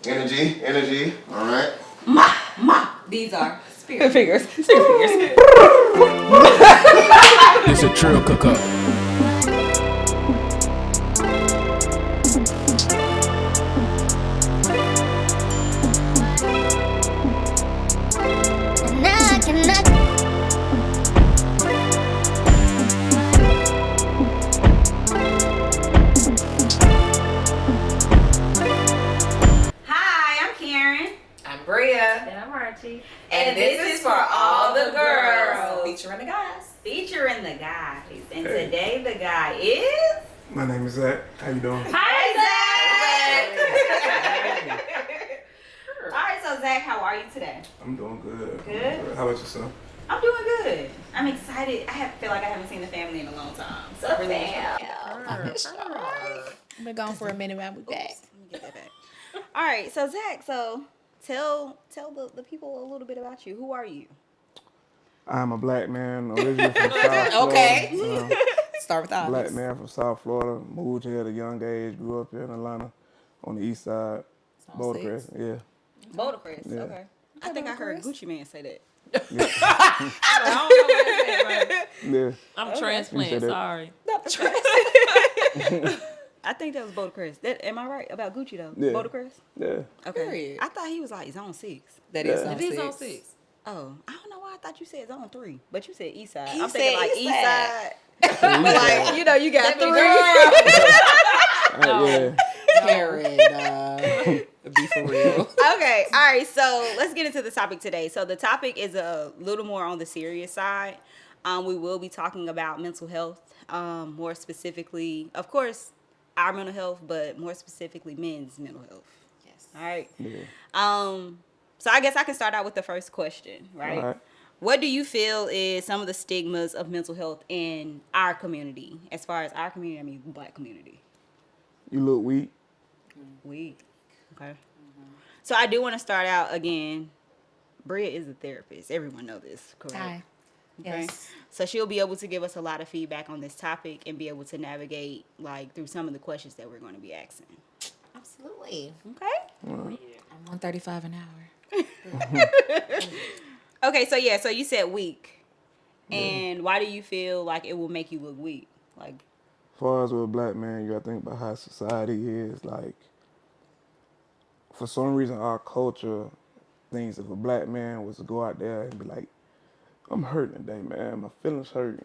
Energy. All right. These are spirit figures. It's a trill cookup. And I'm Archie. And this is for all the girls. Featuring the guys. And today the guy is... My name is Zach. How you doing? Hi, Zach! Alright, so Zach, how are you today? I'm doing good. Good? How about yourself? I'm doing good. I'm excited. Feel like I haven't seen the family in a long time. So really I've been gone for a minute, man. We back. Let me get that back. Alright, so Zach, tell the people a little bit about you. Who are you? I'm a black man, originally from South Florida. Okay. Start with that. Black man from South Florida. Moved here at a young age. Grew up here in Atlanta on the east side. Boulder Crest, yeah. Boulder Crest, Yeah. okay. I think I heard Gucci Man say that. Yeah. I don't know what I said, right? Yeah. I'm transplant, sorry. I think that was Boulder Crest. Am I right about Gucci though? Yeah. Boulder Crest? Yeah. Okay. Period. I thought he was like ZONE6. That Yeah. is It is on 6. Oh, I don't know why I thought you said ZONE3, but you said East Side. He I'm thinking said like East East Side. Yeah. Like, you got That three. Yeah. Karen, be for real. Okay, all right, so let's get into the topic today. So the topic is a little more on the serious side. We will be talking about mental health, more specifically, of course, our mental health, but more specifically men's mental health. Yes. All right. Yeah. So I guess I can start out with the first question, right? All right. What do you feel is some of the stigmas of mental health in our community? As far as our community, I mean black community. You look weak. Weak. Okay. So I do want to start out again. Bria is a therapist. Everyone knows this, correct? Hi. Okay. Yes. So she'll be able to give us a lot of feedback on this topic and be able to navigate through some of the questions that we're going to be asking. Absolutely. Okay. I'm $135 an hour. Okay. So you said weak, and why do you feel like it will make you look weak? Like, As far as with a black man, you gotta think about how society is. Like, for some reason, our culture thinks if a black man was to go out there and be like, I'm hurting today, man. My feelings hurt,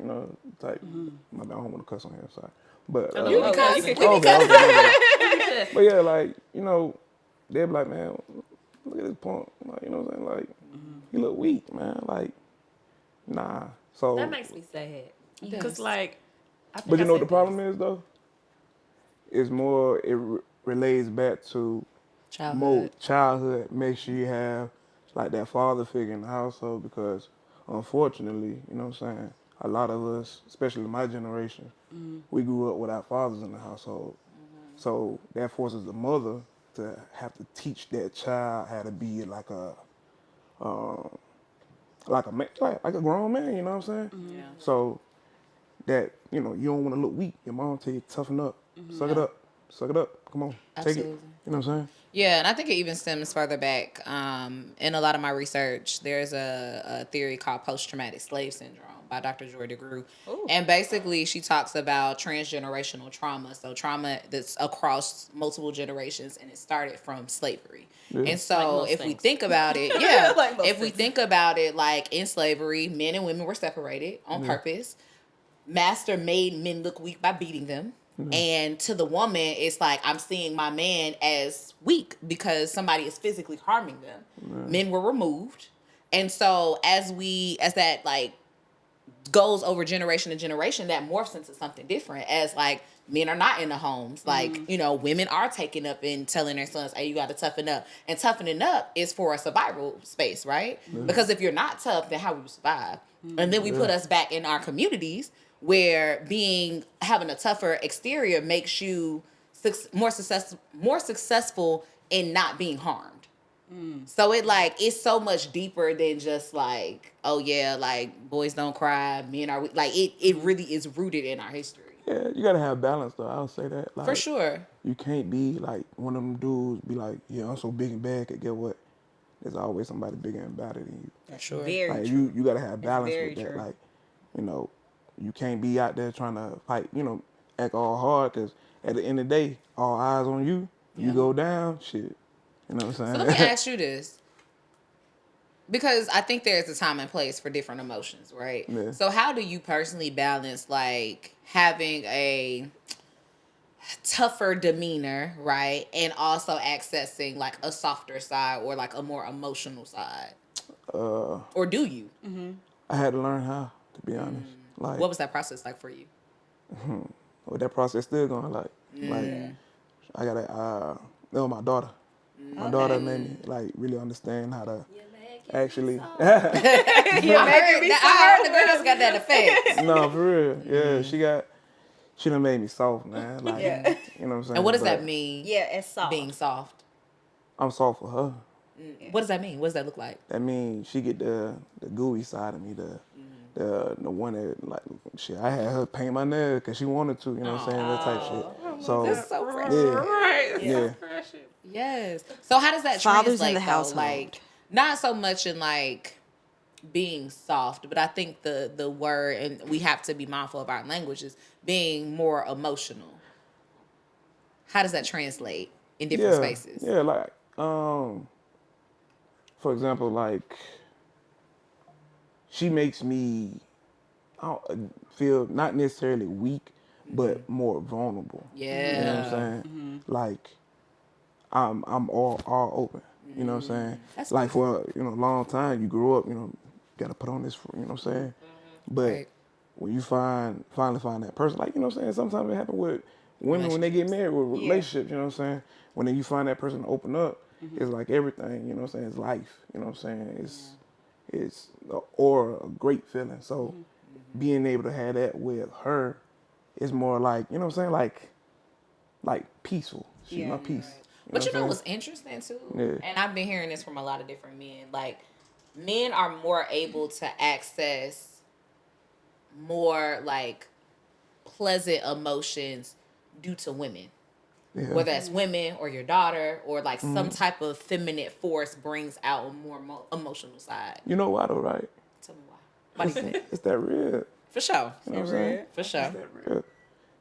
type. I don't want to cuss on here, sorry. But, You can cuss. okay. But yeah, like, they'd be like, man, look at this punk. Like, you know what I'm saying? Like, he look weak, man. Like, nah. So. That makes me sad. Because, I think But you I know what the said problem is, though? It's more, it relates back to childhood. Make sure you have, like, that father figure in the household because, unfortunately, you know what I'm saying, a lot of us, especially my generation, we grew up without fathers in the household. So that forces the mother to have to teach that child how to be like a man, like a grown man, you know what I'm saying? Yeah. So that, you don't want to look weak. Your mom tell you toughen up, suck it up, come on, take it. You know what I'm saying? Yeah, and I think it even stems further back. In a lot of my research, there's a theory called post-traumatic slave syndrome by Dr. Joy DeGruy. Ooh. And basically, she talks about transgenerational trauma. So trauma that's across multiple generations, and it started from slavery. Yeah. And so most if we things. think about it, yeah, Like most if we things. think about it, like in slavery, men and women were separated on purpose. Master made men look weak by beating them. And to the woman, it's like, I'm seeing my man as weak because somebody is physically harming them. Men were removed. And so as that like goes over generation to generation, that morphs into something different as like men are not in the homes. Like, women are taking up and telling their sons, hey, you got to toughen up. And toughening up is for a survival space, right? Because if you're not tough, then how will you survive? And then we put us back in our communities where having a tougher exterior makes you more successful in not being harmed. So it's so much deeper than just like, oh yeah, like boys don't cry, men are like it really is rooted in our history. Yeah, you gotta have balance though. I'll say that. Like, For sure. you can't be like one of them dudes. Be like, yeah, I'm so big and bad. Cause get what? There's always somebody bigger and badder than you. For sure. Very Like true. you gotta have balance very with that. true. Like, you know, you can't be out there trying to fight. You know, act all hard. Cause at the end of the day, all eyes on you. You go down, shit. You know what I'm saying? So let me ask you this. Because I think there's a time and place for different emotions, right? Yeah. So how do you personally balance like having a tougher demeanor, right? And also accessing like a softer side or like a more emotional side? Or do you? I had to learn how, to be honest. Like, What was that process like for you? well, that process still going. Like I gotta. That was my daughter. My daughter made me like really understand how to actually. I heard the girls got that effect. No, for real. Yeah, she done made me soft, man. Like, Yeah. you know what I'm saying? And what does But that mean? Yeah, it's soft. Being soft. I'm soft for her. What does that mean? What does that look like? That means she get the gooey side of me, the one that like shit. I had her paint my nails because she wanted to, you know what I'm saying? That type shit. So That's so precious. yeah, Right. yeah. Yes. So how does that Fathers in translate the though? household. Like not so much in like being soft, but I think the word, and we have to be mindful of our languages, being more emotional. How does that translate in different spaces? Yeah, like for example, like she makes me feel not necessarily weak, but more vulnerable. Yeah. You know what I'm saying? Like I'm all open. You know what I'm saying? That's like for a a long time you grew up, gotta put on this, you know what I'm saying? But Right. when you finally find that person, like, you know what I'm saying? Sometimes it happens with women when they get married with relationships, you know what I'm saying? When then you find that person to open up, it's like everything, you know what I'm saying? It's life, you know what I'm saying? It's a great feeling. So being able to have that with her is more like, you know what I'm saying? Like peaceful. She's my peace. But you know what I'm what's interesting too? Yeah. And I've been hearing this from a lot of different men. Like, men are more able to access more like pleasant emotions due to women. saying? Yeah. Whether that's women or your daughter or like some type of feminine force brings out a more emotional side. You know why though, right? Tell me why. Why do you think? It's that real. For sure. You know what I'm saying? For sure. Real.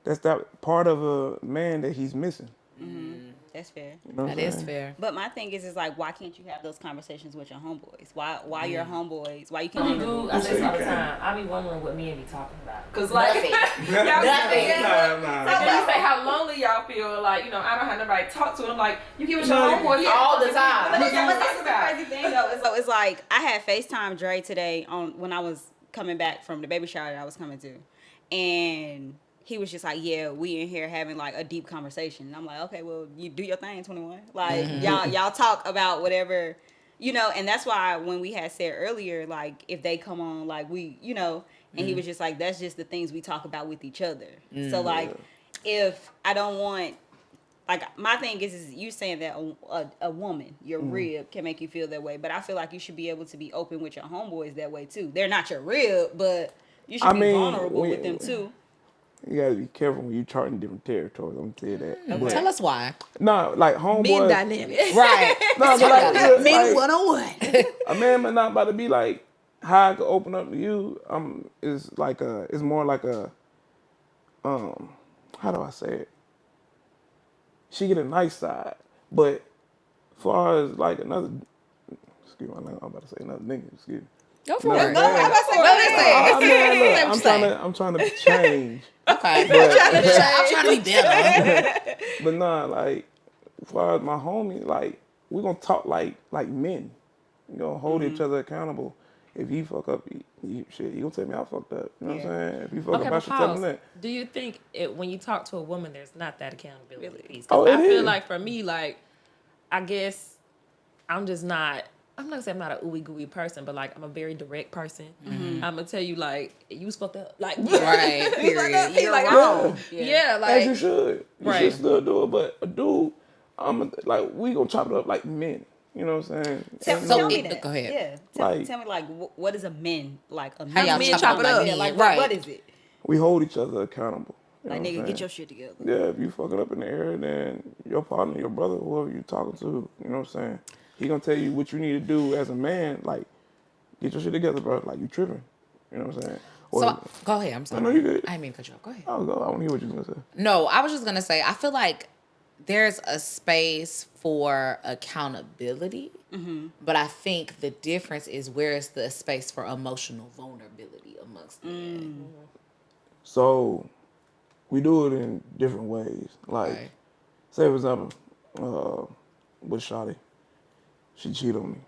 That's that part of a man that he's missing. That's fair. You know what That I'm is saying? fair. But my thing is like, why can't you have those conversations with your homeboys? Why your homeboys? Why you I can't? do. I say this all the time. I be wondering what men be talking about. Cause like, Nothing. y'all Nothing. So when you say how lonely y'all feel, like, I don't have nobody to talk to. I'm like, you give it your homeboys all the time. But What this you is talking the about? crazy thing though. So it's like I had FaceTime Dre today when I was coming back from the baby shower that I was coming to, and he was just like, yeah, we in here having like a deep conversation. And I'm like, okay, well, you do your thing, 21. Like y'all talk about whatever, and that's why when we had said earlier, like if they come on, like we, and he was just like, that's just the things we talk about with each other. So like, if I don't want, like my thing is you saying that a woman, your rib can make you feel that way, but I feel like you should be able to be open with your homeboys that way too. They're not your rib, but you should be vulnerable with them too. You gotta be careful when you charting different territories. I'm gonna tell you that. But, Tell us why. no, like homeboys. Men dynamics. Right. No, but like, Men like, 101. a man may not about to be like how I could open up to you. Is like it's more like a how do I say it? She get a nice side, but as far as like another, excuse me, I'm about to say another nigga. Excuse me. Go for No, it. no, I'm trying to change. Okay. I'm trying to be better. But nah, like, as far as my homie, like, we gonna talk like men. We gonna hold each other accountable. If you fuck up, you gonna tell me I fucked up. You know what I'm saying? If you fuck up, I should tell him that. Do you think when you talk to a woman, there's not that accountability piece? Oh, Because it I feel is. like for me, like, I guess I'm just not. I'm not gonna say I'm not a ooey gooey person, but like I'm a very direct person. I'm gonna tell you like you was fucked up, like Right. Period. You're like, wrong. yeah, As like you should. You Right. should still do it. But a dude, we gonna chop it up like men. You know what I'm saying? Tell me that. Go ahead. Yeah. Tell me like what is a men like a How men y'all men chop chop it it up? up? Men, like right. what is it? we hold each other accountable. You Like, know what nigga, I'm get saying? your shit together. Yeah, if you fucking up in the area, then your partner, your brother, whoever you talking to, you know what I'm saying? He gonna tell you what you need to do as a man. Like, get your shit together, bro. Like, you tripping. You know what I'm saying? So go ahead. I'm I sorry. know you good. I didn't mean to cut you off. Go ahead. I'll go. I want to hear what you're gonna say. No, I was just gonna say I feel like there's a space for accountability, but I think the difference is where is the space for emotional vulnerability amongst men. So, we do it in different ways. Like, Right. say for example, with Shawty, she cheated on me.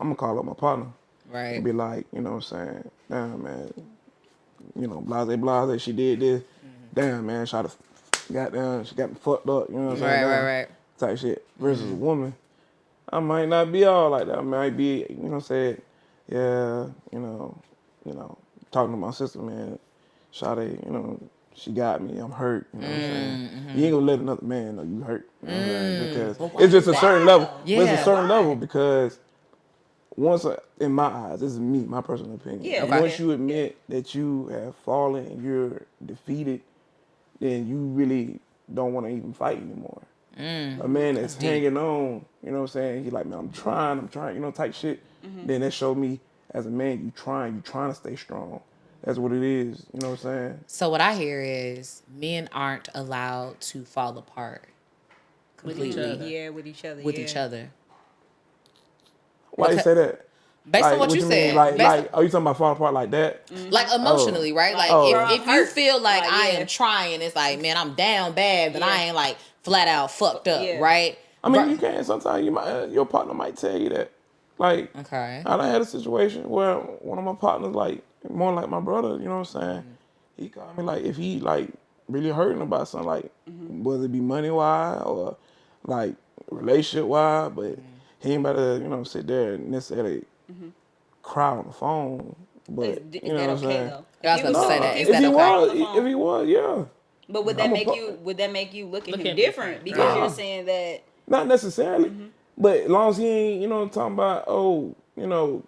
I'm gonna call up my partner Right. and be like, you know what I'm saying? Damn, man. You know, blase, she did this. Damn, man, Shawty, goddamn, she got me fucked up. You know what I'm saying? Damn, Right. type shit. Versus a woman, I might not be all like that. I might be, you know what I'm saying? Yeah, you know, talking to my sister, man. Shawty, you know, she got me. I'm hurt. You know what I'm saying? You ain't gonna let another man know you hurt. You know what I'm saying? Because it's just a certain level. Yeah. But it's a certain level because once, in my eyes, this is me, my personal opinion. Yeah. Okay. Once you admit that you have fallen and you're defeated, then you really don't want to even fight anymore. A man that's hanging on, you know what I'm saying? He like, man, I'm trying, you know, type shit. Then that showed me as a man, you trying to stay strong. That's what it is, you know what I'm saying? So what I hear is men aren't allowed to fall apart With completely each other. Yeah, with each other. with each other. Why you say that? Based Like, on what you mean? said. Like, Based on- are you talking about fall apart like that? like emotionally, right? Like Oh. if you Hurt. feel like Like, I yeah. am trying, it's like, man, I'm down bad, but I Yeah. ain't like flat out fucked up, Yeah. right? I mean, Right. you can. Sometimes you might, your partner might tell you that. Like, Okay. I done had a situation where one of my partners, like, more like my brother, you know what I'm saying? He called me, like, if he, like, really hurting about something, like, whether it be money-wise or, like, relationship-wise, but he ain't about to, you know, sit there and necessarily cry on the phone. But, Is you know that what I'm okay saying? though? I was If about he to say was- that. Is if that he okay? was on the phone. If he was, yeah. But would I'm that a make pu- you? Would that make you look at Look him at him different? different, Because right. you're saying that. Not necessarily, but as long as he ain't, you know what I'm talking about, oh, you know,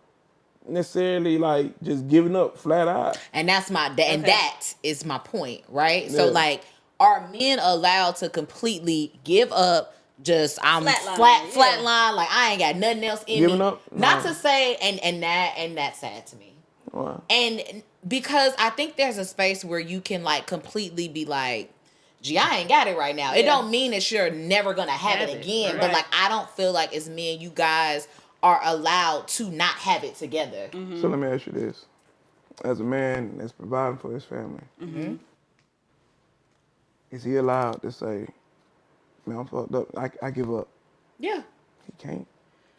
necessarily like just giving up flat out. And that's and Okay. that is my point, right? So Yeah. like, are men allowed to completely give up? Just I'm Flatline, flat yeah. line, like I ain't got nothing else in Giving me. up? Not No. to say, and that's sad to me. Wow. And because I think there's a space where you can like completely be like, gee, I ain't got it right now. It Yeah. don't mean that you're never gonna have it again. But right. like, I don't feel like as men, you guys are allowed to not have it together. So let me ask you this. As a man that's providing for his family, is he allowed to say, man, I'm fucked up, I give up? Yeah. He can't.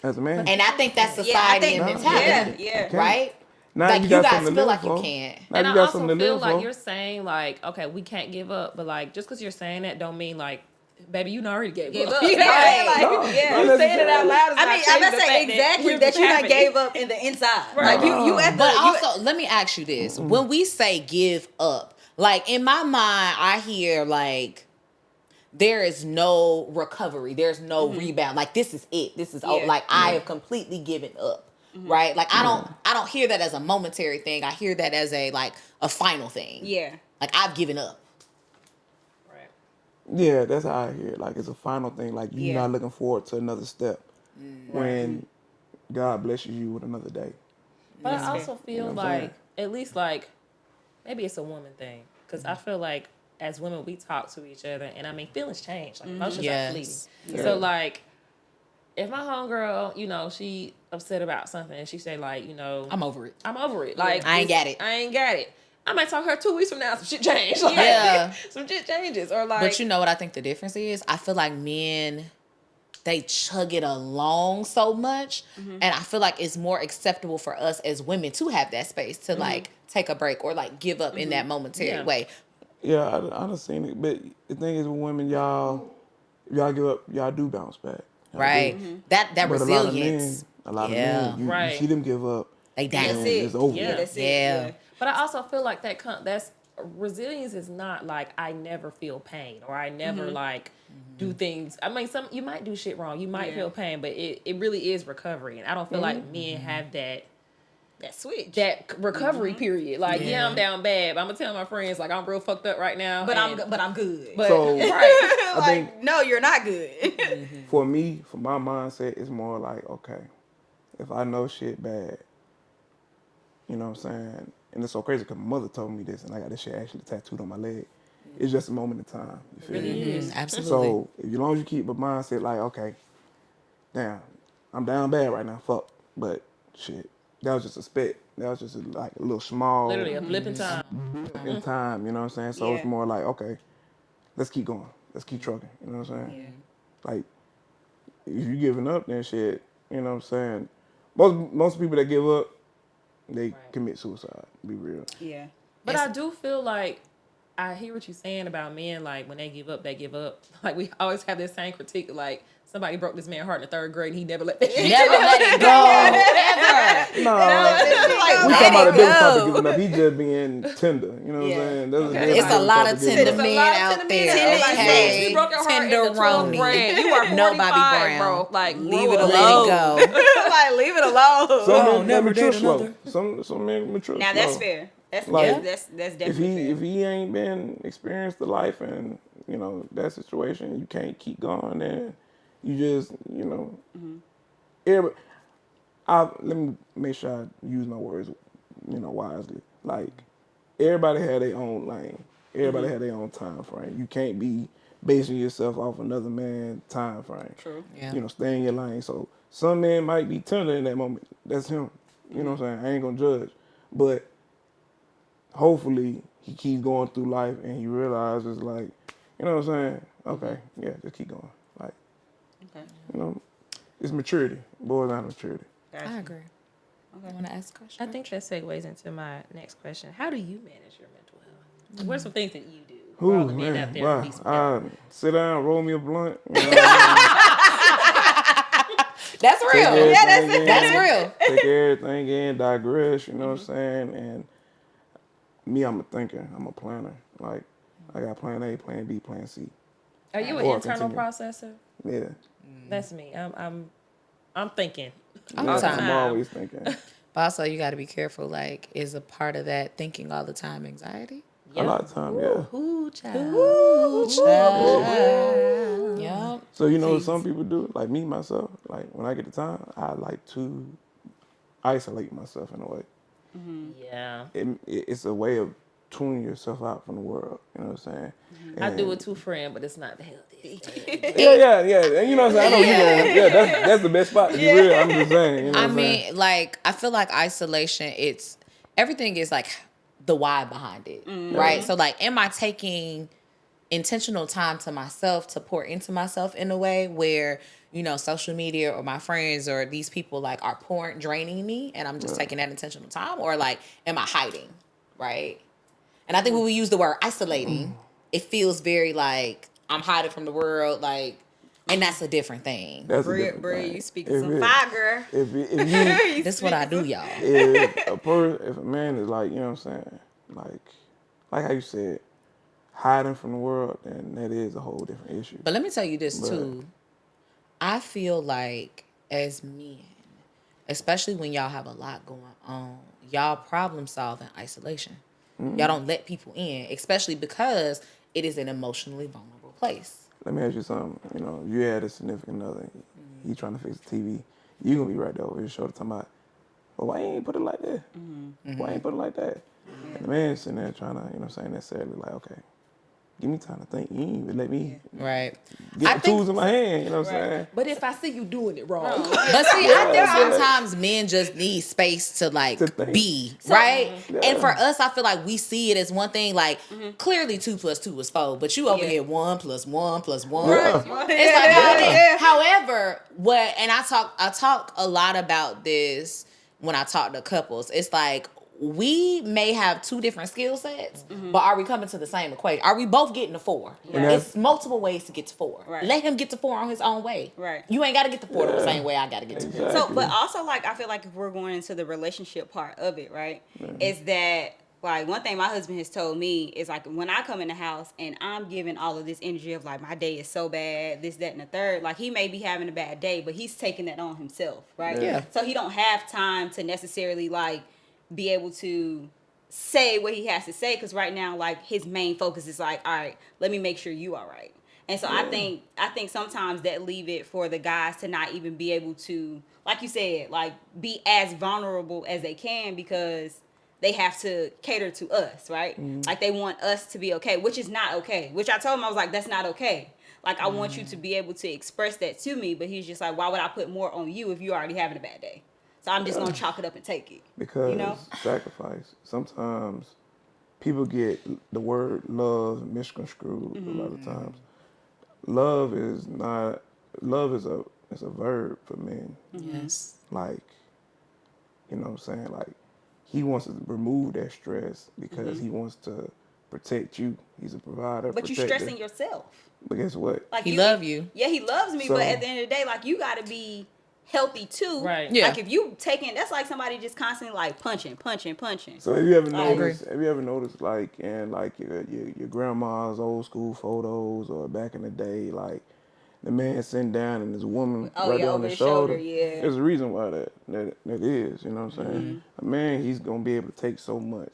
As a man. And I think that's Yeah, I society think. and No, mentality. Yeah. Okay. Right? Now like you you got guys something to feel live like you for. can't. Now And you I got also something to feel live like for. you're saying like, okay, we can't give up, but like just because you're saying that don't mean like, baby, you already gave Give up. up. You know? Yeah, Right. like, No, yeah. not You saying it out necessarily. loud is I not mean, I'm changing gonna the say fact exactly here's that what's you done happening. gave up in the inside. Right. Like you at the. But you- also, let me ask you this. When we say give up, like in my mind, I hear like there is no recovery. There's no rebound. Like this is it. This is Yeah. like I have completely given up. Right? Like I don't hear that as a momentary thing. I hear that as a like a final thing. Yeah. Like I've given up. Right. Yeah, that's how I hear it. Like it's a final thing. Like you're Yeah. not looking forward to another step when God blesses you with another day. But That's I fair. also feel You know what I'm saying? like, at least like, maybe it's a woman thing. Because I feel like as women, we talk to each other. And I mean, feelings change. Like, emotions Yes. are fleeting. Yeah. So, like, if my homegirl, you know, she upset about something and she say, like, you know, I'm over it. I'm over it. Like, I ain't got it. I ain't got it. I might talk to her 2 weeks from now. Some shit changed. Like, Yeah. some shit changes. Or, like, But you know what I think the difference is? I feel like men, they chug it along so much. And I feel like it's more acceptable for us as women to have that space to like take a break or like give up in that momentary Yeah. way. Yeah, I done seen it. But the thing is with women, y'all give up, y'all do bounce back. Y'all Right? do. That But resilience. a lot of Yeah. men, you Right. see them give up. They down. That's and it. it's over. Yeah. That's it. Yeah. Yeah. But I also feel like that's resilience is not like I never feel pain or I never like do things. I mean, you might do shit wrong, you might Yeah. feel pain, but it really is recovery, and I don't feel like men have that switch, that recovery period. Like, yeah, I'm down bad. But I'm gonna tell my friends like I'm real fucked up right now. but I'm good. But So right. I think Like, no, you're not good. for me, for my mindset, it's more like, okay, if I know shit bad, you know what I'm saying? And it's so crazy because my mother told me this, and I got this shit actually tattooed on my leg. It's just a moment in time. You feel me? Absolutely. So as long as you keep a mindset like, okay, damn, I'm down bad right now, fuck. But shit, that was just a spit. That was just like a little small Literally a blip in time. in time, you know what I'm saying? So Yeah. it's more like, okay, let's keep going. Let's keep trucking, you know what I'm saying? Like, if you giving up, then shit, you know what I'm saying? Most people that give up, they commit suicide, to be real. Yeah. But I do feel like I hear what you're saying about men, like when they give up, they give up. Like we always have this same critique, like somebody broke this man's heart in the 3rd grade and he never let that shit Never let it go. Ever. No, Like, we let talking about a it different type of go. giving up. He just being tender, you know what I'm Yeah. saying? That's Okay. a different It's a lot type of giving tender up. men out there. men. Okay. You broke your heart in the 12th Tenderoni. grade. You are 45, No, Bobby Brown. bro. Like, Leave it grow up. alone. Let it go. Like, leave it alone. Some men never mature date slow. another. Some men mature Now slow. that's fair. That's Like, that's If definitely if he ain't been experienced the life and you know that situation, you can't keep going. Then you just everybody, let me make sure I use my words, wisely. Like everybody had their own lane. Everybody had their own time frame. You can't be basing yourself off another man's time frame. True. Yeah. Stay in your lane. So some men might be tender in that moment. That's him. You know what I'm saying? I ain't gonna judge, but hopefully he keeps going through life and he realizes like, you know what I'm saying? Okay, yeah, just keep going. Like, it's maturity. Boils down to maturity. Gotcha. I agree. You want to ask a question? I think that segues into my next question. How do you manage your mental health? What are some things that you do? For all Ooh, the men man, out there wow. who needs some help? Sit down, roll me a blunt. That's real. That's real. Take everything in, digress, you know what I'm saying? And me, I'm a thinker. I'm a planner. Like, I got plan A, plan B, plan C. Are you an Or internal continue. processor? Yeah. That's me. I'm thinking. I'm Yeah, time. I'm always thinking. But also, you got to be careful. Like, is a part of that thinking all the time anxiety? A lot of time, yeah. Ooh, child. Ooh, child. Yup. So, you know what some people do? Like me, myself, like when I get the time, I like to isolate myself in a way. Yeah. It's a way of tuning yourself out from the world. You know what I'm saying? I do And- it too, friend, but it's not the healthiest. Yeah. And you know what I'm saying? I know you know. Yeah, that's the best spot to be real. I'm just saying. You know I what I'm saying? mean, like, I feel like isolation, everything is like the why behind it, right? So, like, am I taking intentional time to myself to pour into myself in a way where, social media or my friends or these people, like, are draining me and I'm just taking that intentional time? Or, like, am I hiding, right? And I think when we use the word isolating, it feels very like I'm hiding from the world, like, and that's a different thing. That's a Bria, different thing. you speaking If some it- fire, girl. If you This is what I do, y'all. if a man is like, you know what I'm saying, like how you said, hiding from the world, then that is a whole different issue. But let me tell you this, too. I feel like as men, especially when y'all have a lot going on, y'all problem solve in isolation. Y'all don't let people in, especially because it is an emotionally vulnerable place. Let me ask you something. If you had a significant other, he trying to fix the TV, you gonna be right there over his shoulder talking about, well, why you ain't put it like that? Why ain't put it like that? And the man sitting there trying to, necessarily like, okay, give me time to think. You ain't even let me Right. get the tools in my hand, you know what I'm saying? But if I see you doing it wrong, But see, I think sometimes men just need space to like To think. be, right? Yeah. And for us, I feel like we see it as one thing. Like clearly, 2 + 2 is 4, but you over here 1 + 1 + 1. Yeah. It's like however, and I talk a lot about this when I talk to couples. It's like we may have 2 different skill sets, but are we coming to the same equation? Are we both getting to 4? Right. It's multiple ways to get to 4. Right. Let him get to 4 on his own way. Right. You ain't got to get to 4 the same way I got to get to 4. So, but also, like, I feel like if we're going into the relationship part of it, right, is that, like, one thing my husband has told me is, like, when I come in the house and I'm giving all of this energy of, like, my day is so bad, this, that, and the third, like, he may be having a bad day, but he's taking that on himself, right? Yeah. So he don't have time to necessarily, like, be able to say what he has to say, because right now, like, his main focus is like, all right, let me make sure you all right. And so I think sometimes that leave it for the guys to not even be able to, like you said, like, be as vulnerable as they can, because they have to cater to us, right? Like, they want us to be okay, which is not okay. Which I told him, I was like, that's not okay. Like, I want you to be able to express that to me, but he's just like, why would I put more on you if you're already having a bad day? So I'm just gonna chalk it up and take it. Because you know? sacrifice. Sometimes people get the word love misconstrued a lot of times. Love is not. Love is a verb for men. Yes. Like, you know what I'm saying? Like, he wants to remove that stress because he wants to protect you. He's a provider. But you're protector. stressing yourself. But guess what? Like, He love you. Yeah, he loves me, So- but at the end of the day, like, you gotta be healthy too. Right. Yeah. Like, if you taking, that's like somebody just constantly like punching. So have you ever I agree. noticed like in like your grandma's old school photos or back in the day, like the man sitting down and his woman right there on over his his shoulder, shoulder? yeah. There's a reason why that is, you know what I'm saying? A man, he's gonna be able to take so much.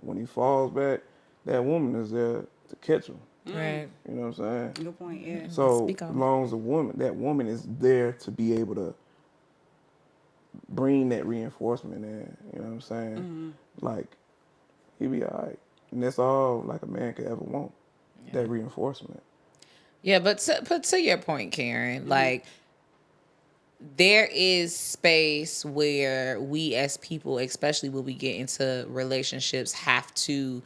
When he falls back, that woman is there to catch him. Right. You know what I'm saying? Good point, yeah. So Speak on as it. long as that woman is there to be able to bring that reinforcement in, you know what I'm saying? Like, he be all right. And that's all like a man could ever want, that reinforcement. Yeah, but to your point, Karen, like, there is space where we as people, especially when we get into relationships, have to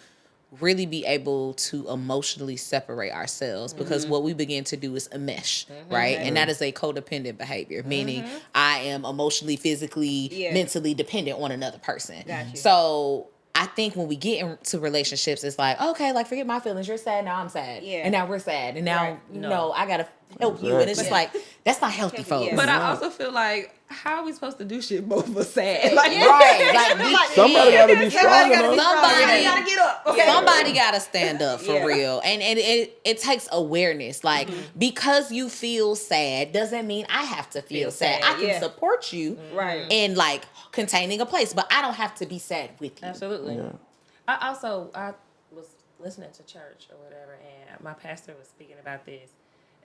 really be able to emotionally separate ourselves, because what we begin to do is enmesh, right? And that is a codependent behavior, meaning I am emotionally, physically, mentally dependent on another person. Gotcha. So I think when we get into relationships, it's like, okay, like, forget my feelings. You're sad. Now I'm sad. Yeah. And now we're sad. And now, Right. no, I got to help you. And it's just like, that's not healthy, folks. Yeah. But I also feel like, how are we supposed to do shit both of us sad? Like, Right. Like, we Somebody can't. gotta be strong enough. Somebody gotta get up. Okay. Somebody gotta stand up for Yeah. real. And it takes awareness. Like, because you feel sad doesn't mean I have to feel sad. I can yeah. support you Right. in, like, containing a place, but I don't have to be sad with you. Absolutely. Yeah. I was listening to church or whatever, and my pastor was speaking about this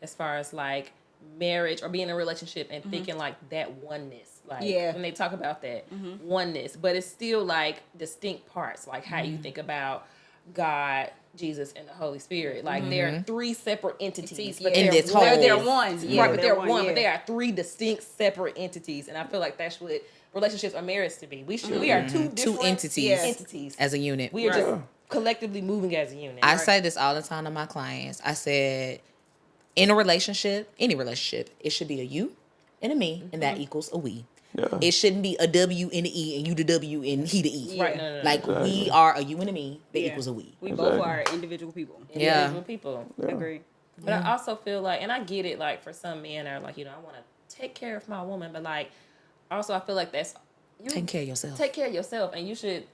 as far as like marriage or being in a relationship and thinking like that oneness. Like, when they talk about that oneness, but it's still like distinct parts, like how you think about God, Jesus, and the Holy Spirit. Like, there are three separate entities, but In they're this one. whole- They're one. Yeah, Right, but they're one, yeah. but they are three distinct separate entities, and I feel like that's what relationships are married to be. We are two different entities as a unit. We are just collectively moving as a unit. I say this all the time to my clients. I said, in a relationship, any relationship, it should be a you and a me, and that equals a we. Yeah. It shouldn't be a W and an E and you the W and he the E. Right, no. Like, we are a you and a me that equals a we. We both are individual people. Individual people. Agree. But I also feel like, and I get it, like, for some men are like, I want to take care of my woman, but like, also I feel like that's you Taking care of yourself. Take care of yourself, and you should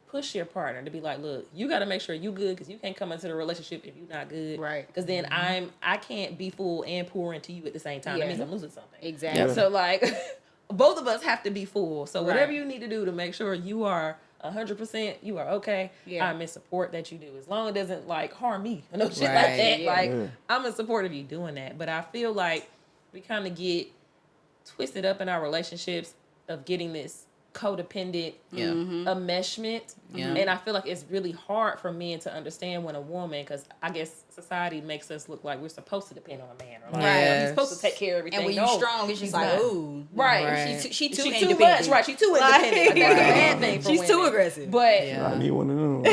push your partner to be like, look, you got to make sure you good, because you can't come into the relationship if you're not good. Right. Because then I can't be full and pour into you at the same time. Yeah. That means I'm losing something. Exactly. Yeah. So like, both of us have to be full. So whatever Right. you need to do to make sure you are 100%, you are okay. Yeah. I'm in support that you do, as long as it doesn't like harm me or no shit like Right. that. Yeah. Like, Yeah. I'm in support of you doing that. But I feel like we kind of get twisted up in our relationships of getting this codependent enmeshment. Yeah. And I feel like it's really hard for men to understand when a woman, because I guess society makes us look like we're supposed to depend on a man, or like, Yes. he's supposed to take care of everything. And when you're No, strong, it's just he's like, not. ooh. Right. Right. She too She's independent. too much, right? She's too independent. Like, that's a bad thing for She's women. too aggressive. But Yeah. I need one of them.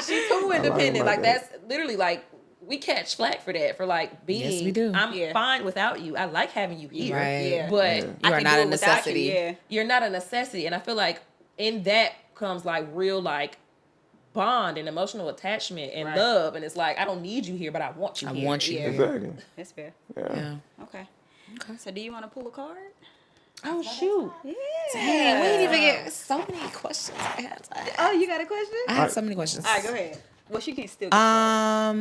she's too independent. like Like, that. that's literally like, we catch flack for that, for like being. Yes, we do. I'm Yeah. fine without you. I like having you here. Right. Yeah. But Yeah. You I are can not do a it without you, necessity. Yeah. you're not a necessity. And I feel like in that comes like real like bond and emotional attachment and Right. love. And it's like, I don't need you here, but I want you I here. want you Yeah. here. Exactly. That's fair. Yeah. Yeah. Okay. So do you want to pull a card? Oh shoot. Yeah. Dang, we didn't even get so many questions. Oh, you got a question? I had so many questions. All right, go ahead. Well, she can still. I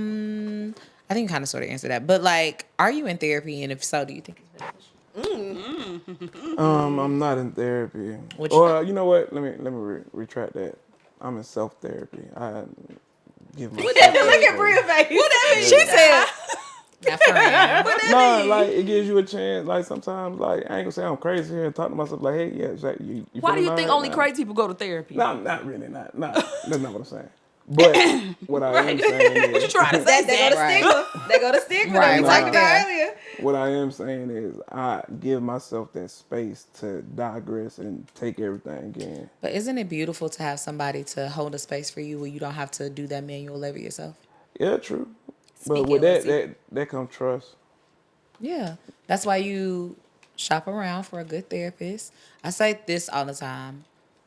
think you kind of sort of answered that. But, like, are you in therapy? And if so, do you think it's beneficial? I'm not in therapy. Or you know what? Let me retract that. I'm in self therapy. I give myself. Look at Bria face. What that mean? She said. No, like it gives you a chance. Like sometimes, like I ain't gonna say I'm crazy here and talk to myself like, hey, yeah, Zach, you Why do you feeling think all only right? crazy people go to therapy? No, not really. Not. That's not what I'm saying. But what I am saying is, What you trying to say? They go to stigma. They go to stigma that we talked about earlier. what I am saying is, I give myself that space to digress and take everything in. But isn't it beautiful to have somebody to hold a space for you where you don't have to do that manual labor yourself? Yeah, true. But Speak with LLC. that comes trust. Yeah. That's why you shop around for a good therapist. I say this all the time.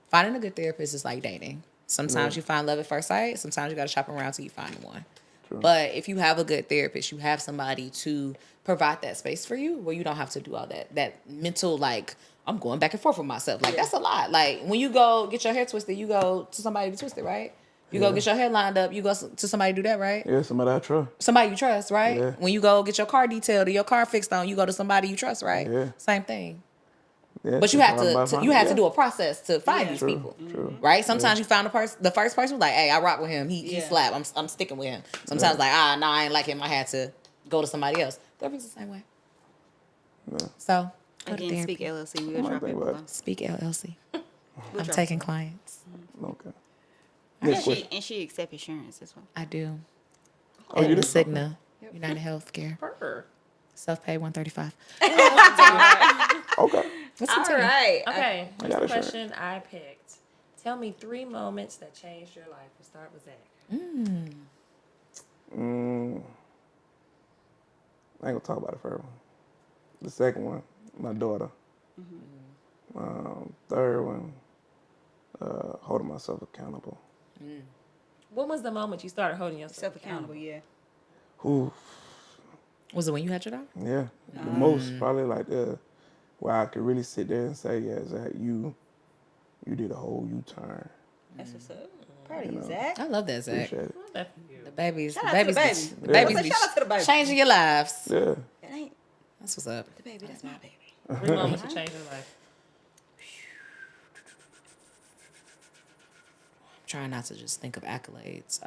Finding a good therapist is like dating. Sometimes you find love at first sight. Sometimes you got to shop around till you find one. True. But if you have a good therapist, you have somebody to provide that space for you where you don't have to do all that mental, like, I'm going back and forth with myself. Like, that's a lot. Like, when you go get your hair twisted, you go to somebody to twist it, right? You go get your hair lined up, you go to somebody to do that, right? Yeah, somebody I trust. Somebody you trust, right? Yeah. When you go get your car detailed or your car fixed on, you go to somebody you trust, right? Yeah. Same thing. Yeah, But you have to do a process to find these people, right? Sometimes you find the first person like, hey, I rock with him. He slap. I'm sticking with him. Sometimes like, no, I ain't like him. I had to go to somebody else. Therapy's the same way. Yeah. So Again, Speak LLC. We'll drop it below. Speak LLC. I'm taking clients. Okay. And she accept insurance as well. I do. Oh, you do? Cigna, United Healthcare, self-pay $135. Okay. Let's All right. Okay. I This got a question I picked. Tell me 3 moments that changed your life. We'll start with Zach. I ain't gonna talk about the first one. The second one, my daughter. Third one, holding myself accountable. What was the moment you started holding yourself Accountable, yeah. Ooh, Was it when you had your daughter? yeah. The most probably like where I could really sit there and say, yeah, Zach, you did a whole U-turn. That's what's up. Proud of you, Zach. I love that, Zach. Appreciate it. That's you. The babies, Shout out to the baby. the babies be Shout out to the baby. changing your lives. Yeah. It ain't That's what's up. the baby. That's my baby. 3 moments that changed your life. Trying not to just think of accolades.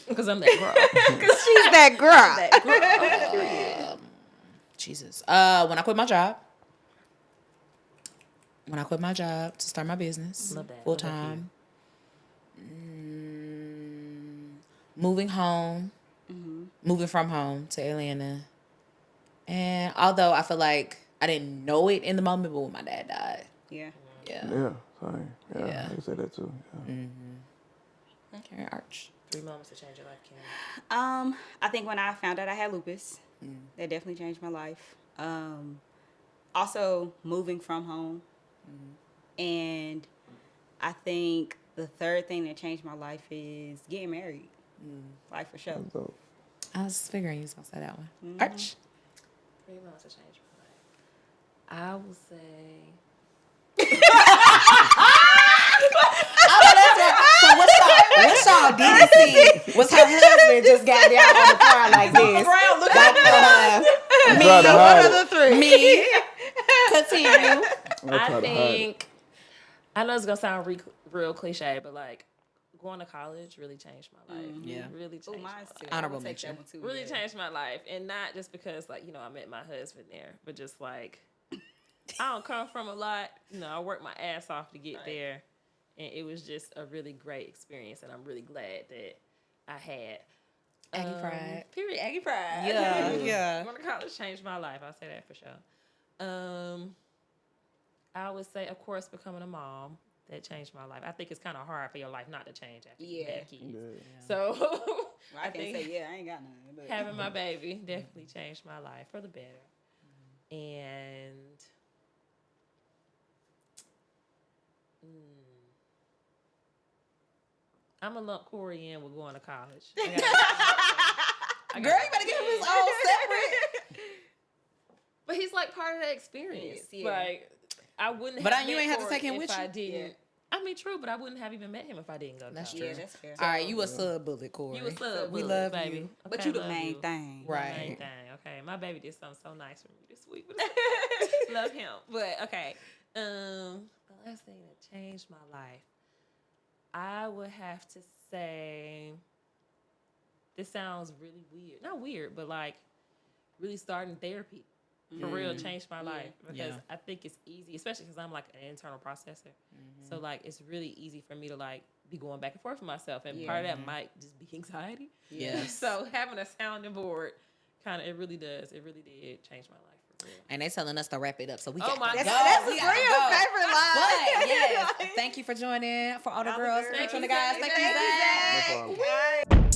Because I'm that girl. Because she's that girl. Jesus. When I quit my job. To start my business. Love that. Full time. Moving home. Moving from home to Atlanta. And although I feel like I didn't know it in the moment, but when my dad died. Yeah. Yeah. Yeah. Sorry. Yeah. Yeah. I can say that too. Yeah. Karen Arch. 3 moments that changed your life, Kim. I think when I found out I had lupus, that definitely changed my life. Also moving from home. And I think the third thing that changed my life is getting married. Like for sure. So, I was figuring you was going to say that one. Arch. 3 moments that changed my life. I will say... So what y'all didn't see was her husband just got down on the car like this. try to hide it. Me. Continue. I think... I know it's going to sound real cliche, but like going to college really changed my life. Yeah. Really changed my life. Honorable mention. Really changed my life. And not just because, like, I met my husband there, but just like, I don't come from a lot. I worked my ass off to get there. And it was just a really great experience. And I'm really glad that I had. Aggie pride. Period. Aggie pride. Yeah. Yeah. Going to college changed my life. I'll say that for sure. I would say, of course, becoming a mom. That changed my life. I think it's kind of hard for your life not to change after you have kids. Yeah. So I can't say, I ain't got none. But. Having my baby definitely changed my life for the better. And I'm gonna lump Corey in with going to college. Girl, you better give him his own separate. But he's like part of that experience. Yeah. Like I wouldn't. But have you ain't have to take him with you. I didn't. Yeah. I mean, true, but I wouldn't have even met him if I didn't go to college. Yeah, that's fair. All right, you a sub bullet, Corey. You a sub bullet, we love baby. you. But you the main thing. Right. The main thing. Okay, my baby did something so nice for me this week. Love him. But okay, the last thing that changed my life, I would have to say, this sounds really weird. Not weird, but like really starting therapy. For real, changed my life because I think it's easy, especially because I'm like an internal processor. So like it's really easy for me to like be going back and forth with myself, and part of that might just be anxiety. So having a sounding board, it really did change my life. And they telling us to wrap it up, so we That's go. Real favorite line. But yes, thank you for joining for all the girls. Thank Thank you, you, guys. Zach. Thank you, Zach. No problem.